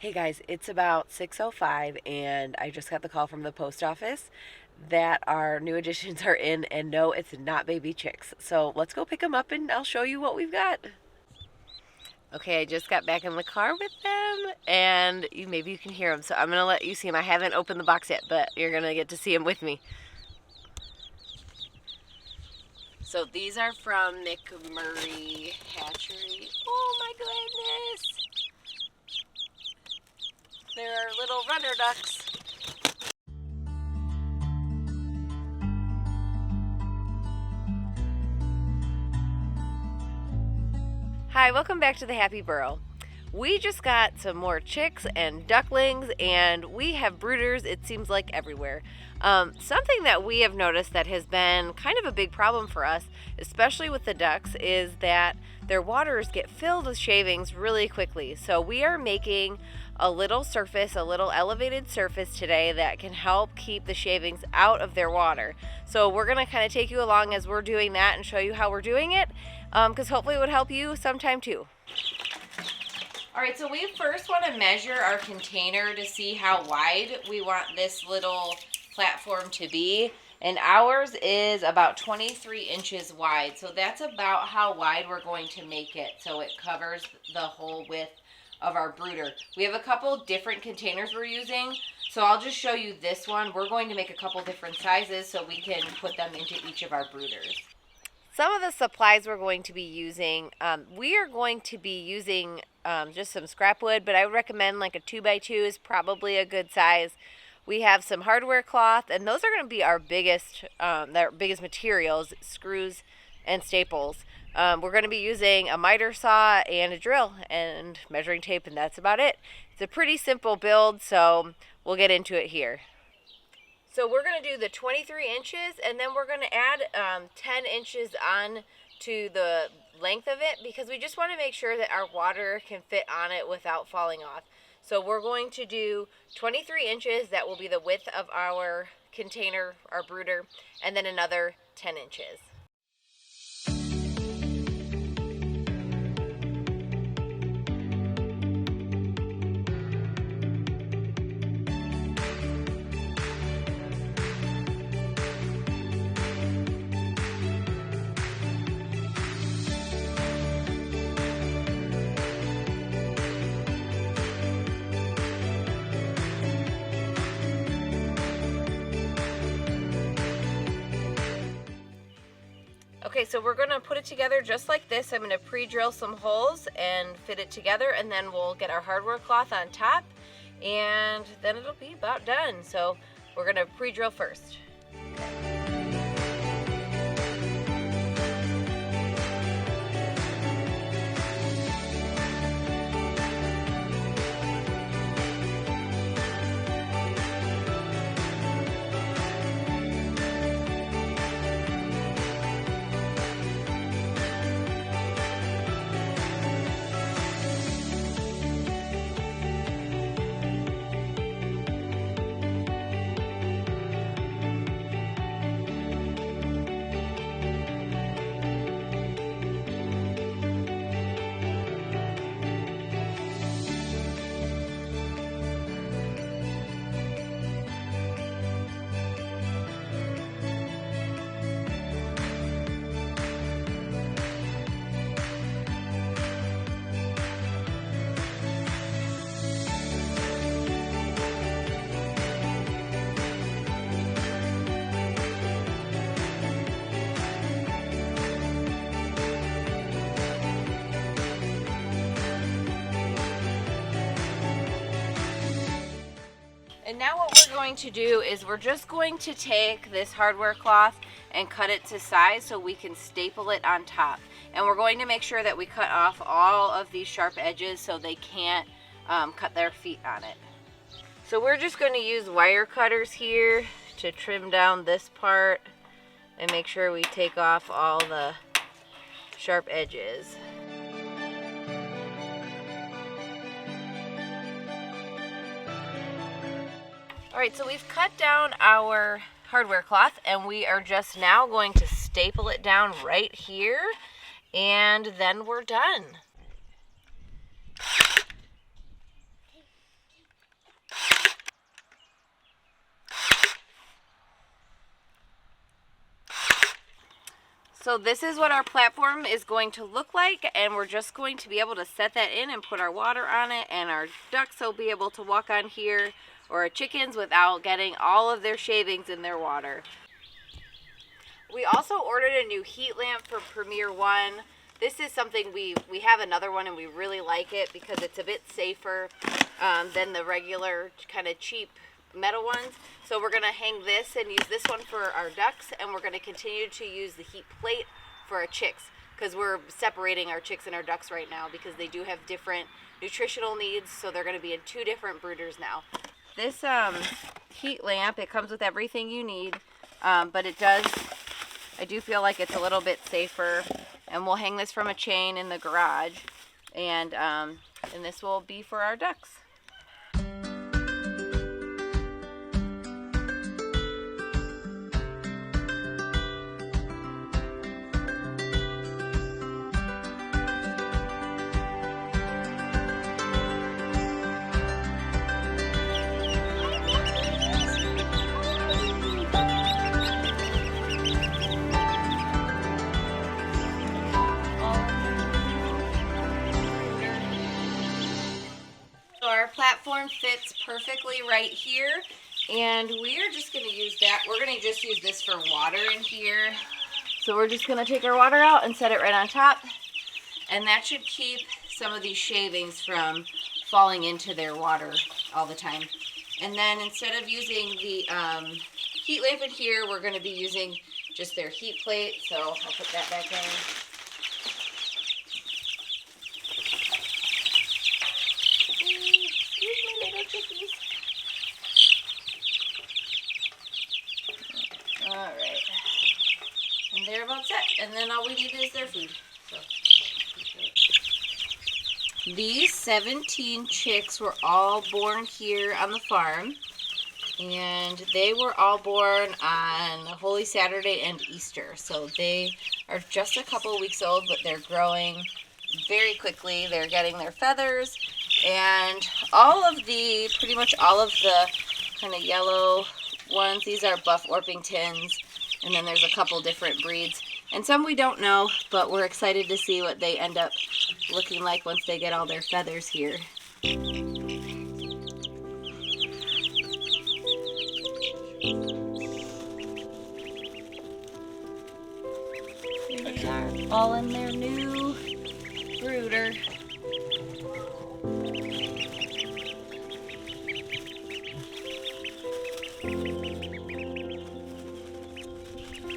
Hey guys, it's about 6:05 and I just got the call from the post office that our new additions are in, and no, it's not baby chicks. So let's go pick them up and I'll show you what we've got. Okay, I just got back in the car with them and maybe you can hear them. So I'm going to let you see them. I haven't opened the box yet, but you're going to get to see them with me. So these are from McMurray Hatchery. Oh my goodness! They're little runner ducks. Hi, welcome back to the Happy Burrow. We just got some more chicks and ducklings, and we have brooders, it seems like, everywhere. Something that we have noticed that has been kind of a big problem for us, especially with the ducks, is that their waters get filled with shavings really quickly. So we are making a little surface, a little elevated surface today that can help keep the shavings out of their water. So we're going to kind of take you along as we're doing that and show you how we're doing it, because hopefully it would help you sometime too. All right, so we first want to measure our container to see how wide we want this little platform to be. And ours is about 23 inches wide. So that's about how wide we're going to make it, so it covers the whole width of our brooder. We have a couple different containers we're using. So I'll just show you this one. We're going to make a couple different sizes so we can put them into each of our brooders. Some of the supplies we're going to be using, we are going to be using just some scrap wood, but I would recommend like a 2x2 is probably a good size. We have some hardware cloth, and those are going to be our biggest materials, screws and staples. We're going to be using a miter saw and a drill and measuring tape, and that's about it. It's a pretty simple build, so we'll get into it here. So we're going to do the 23 inches, and then we're going to add 10 inches on to the length of it, because we just want to make sure that our water can fit on it without falling off. So we're going to do 23 inches. That will be the width of our container, our brooder, and then another 10 inches. Okay, so we're going to put it together just like this. I'm going to pre-drill some holes and fit it together, and then we'll get our hardware cloth on top, and then it'll be about done. So we're going to pre-drill first. And now what we're going to do is we're just going to take this hardware cloth and cut it to size so we can staple it on top. And we're going to make sure that we cut off all of these sharp edges so they can't cut their feet on it. So we're just going to use wire cutters here to trim down this part and make sure we take off all the sharp edges. Alright, so we've cut down our hardware cloth and we are just now going to staple it down right here, and then we're done. So this is what our platform is going to look like, and we're just going to be able to set that in and put our water on it, and our ducks will be able to walk on here, or our chickens, without getting all of their shavings in their water. We also ordered a new heat lamp for Premier One. This is something we have another one and we really like it because it's a bit safer than the regular kind of cheap metal ones. So we're going to hang this and use this one for our ducks, and we're going to continue to use the heat plate for our chicks, because we're separating our chicks and our ducks right now because they do have different nutritional needs, so they're going to be in 2 different brooders now. This heat lamp, it comes with everything you need, but I do feel like it's a little bit safer, and we'll hang this from a chain in the garage, and this will be for our ducks. Our platform fits perfectly right here, and we are just going to use that. We're going to just use this for water in here. So we're just going to take our water out and set it right on top, and that should keep some of these shavings from falling into their water all the time. And then instead of using the heat lamp in here, we're going to be using just their heat plate. So I'll put that back in. Alright, and they're about set, and then all we need is their food. So. These 17 chicks were all born here on the farm, and they were all born on Holy Saturday and Easter, so they are just a couple weeks old, but they're growing very quickly. They're getting their feathers, and pretty much all of the kind of yellow ones, these are Buff Orpingtons, and then there's a couple different breeds, and some we don't know, but we're excited to see what they end up looking like once they get all their feathers here.